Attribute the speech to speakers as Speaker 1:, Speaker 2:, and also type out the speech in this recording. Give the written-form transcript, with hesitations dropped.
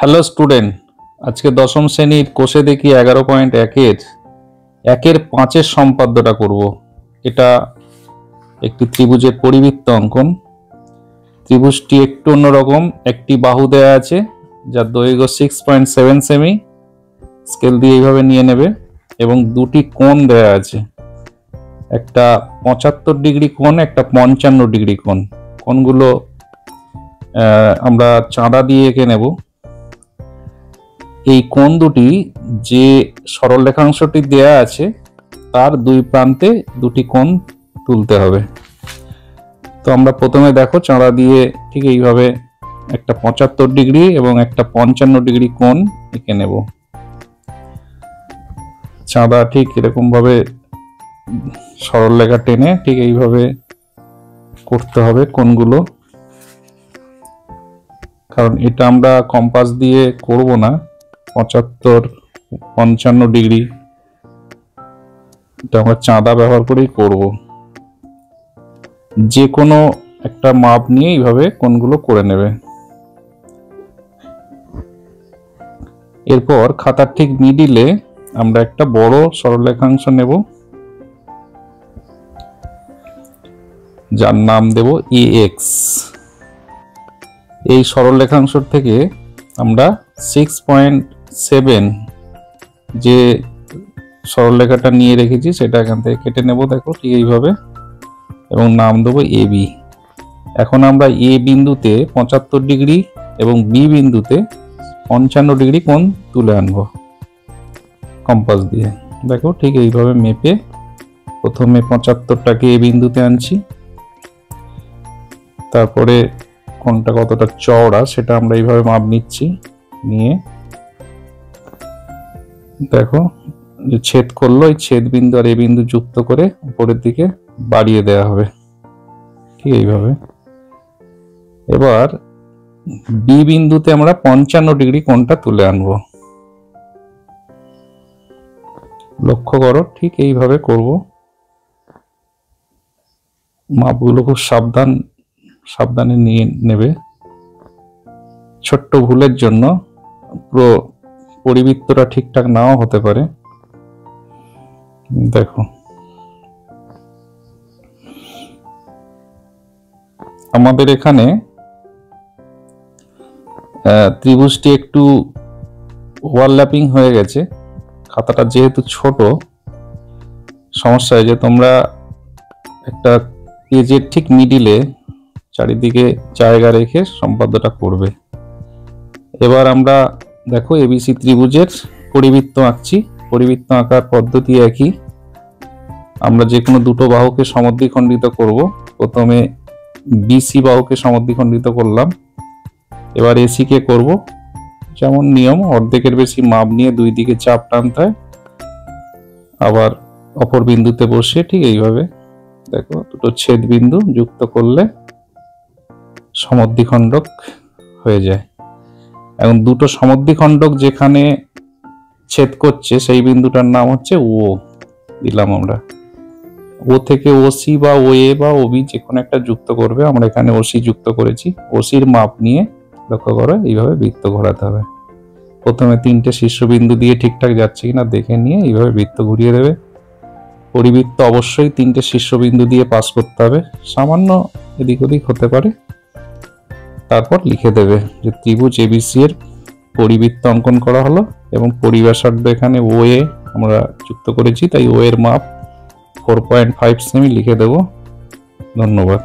Speaker 1: Hello student, আজকে দশম শ্রেণীর কোষে দেখি 11.1 একের 5 সম্পাদ্যটা করব। এটা একটি ত্রিভুজের পরিবৃত্ত অঙ্কন। ত্রিভুজটি একটু অন্যরকম। একটি বাহু দেয়া আছে যার দৈর্ঘ্য 6.7 সেমি, স্কেল দিয়ে এইভাবে নিয়ে নেবে, এবং দুটি কোণ দেয়া আছে, একটা 75 ডিগ্রি কোণ, একটা 55 ডিগ্রি কোণ। কোণগুলো আমরা চাঁদা দিয়ে এঁকে নেব। এই কোণ দুটি যে সরলরেখাংশটি দেয়া আছে তার দুই প্রান্তে দুটি কোণ তুলতে হবে। তো আমরা প্রথমে দেখো চাঁদা দিয়ে ঠিক এইভাবে একটা 75 ডিগ্রি এবং একটা 55 ডিগ্রি কোণ এঁকে নেব। চাঁদা ঠিক এরকম ভাবে সরলরেখা টেনে ঠিক এইভাবে করতে হবে কোণগুলো, কারণ এটা আমরা কম্পাস দিয়ে করব না। 75-55 ডিগ্রি এটা আমরা চাঁদা ব্যবহার করেই করব। যে কোনো একটা মাপ নিয়ে এইভাবে কোণগুলো করে নেবে। এরপর খাতার ঠিক মিডিলে আমরা একটা বড় সরলরেখাংশ নেব, যার নাম দেব AX। এই সরলরেখাংশ থেকে আমরা 6.7 যে সরলরেখাটা নিয়ে রেখেছি সেটা এখান থেকে কেটে নেব, দেখো ঠিক এইভাবে, এবং নাম দেবো AB। এখন আমরা A বিন্দুতে 75 ডিগ্রি এবং B বিন্দুতে 55 ডিগ্রি কোণ তুলে আনবো কম্পাস দিয়ে। দেখো ঠিক এইভাবে মেপে প্রথমে 75টাকে A বিন্দুতে আনছি, তারপরে কোণটা কতটা চওড়া সেটা আমরা এইভাবে মাপ নিচ্ছি, নিয়ে দেখো যে ছেদ করলো, এই ছেদ বিন্দু আর এই বিন্দু যুক্ত করে উপরের দিকে বাড়িয়ে দেওয়া হবে ঠিক এইভাবে। এবার বি বিন্দুতে আমরা 55 ডিগ্রি কোণটা তুলে আনবো। লক্ষ্য করো ঠিক এইভাবে করব। মাপগুলো খুব সাবধানে নিয়ে নেবে। ছোট্ট ভুলের জন্য পুরো পরিবৃত্তটা ঠিকঠাক নাও হতে পারে। দেখো আমাদের এখানে ত্রিভুজটি একটু ওভারল্যাপিং হয়ে গেছে। খাতাটা যেহেতু ছোট, সমস্যা হয় যে তোমরা একটা পেজের ঠিক মিডিলে চারিদিকে জায়গা রেখে সম্পাদ্যটা করবে। এবার আমরা দেখো ABC ত্রিভুজের পরিবৃত্ত আঁকছি। পরিবৃত্ত আঁকার পদ্ধতি একই। আমরা যে কোনো দুটো বাহুকে সমদ্বিখণ্ডিত করব। প্রথমে BC বাহুকে সমদ্বিখণ্ডিত করলাম, এবার AC কে করব। যেমন নিয়ম, অর্ধেকের বেশি মাপ নিয়ে দুই দিকে চাপ টানতে হয়, আবার অপর বিন্দুতে বসিয়ে ঠিক এইভাবে দেখো দুটো ছেদ বিন্দু যুক্ত করলে সমদ্বিখণ্ডক হয়ে যায়। এখন দুটো সমদ্বিখণ্ডক যেখানে ছেদ করছে সেই বিন্দুটার নাম হচ্ছে O দিলাম আমরা। O থেকে OC বা OA বা OB যে কোনো একটা যুক্ত করবে। আমরা এখানে OC যুক্ত করেছি। OCর মাপ নিয়ে লক্ষ্য করে এইভাবে বৃত্ত ঘোরাতে হবে। প্রথমে 3টে শীর্ষবিন্দু দিয়ে ঠিকঠাক যাচ্ছে কিনা দেখে নিয়ে এইভাবে বৃত্ত ঘুরিয়ে দেবে। পরিবৃত্ত অবশ্যই 3টে শীর্ষবিন্দু দিয়ে পাস করতে হবে, সামান্য এদিক ওদিক হতে পারে। তারপর লিখে দেবে যে ত্রিভুজ ABC এর পরিবৃত্ত অঙ্কন করা হলো, এবং পরিব্যাসার্ধ এখানে OA আমরা যুক্ত করেছি, তাই O এর মাপ 4.5 সেমি লিখে দেব। ধন্যবাদ।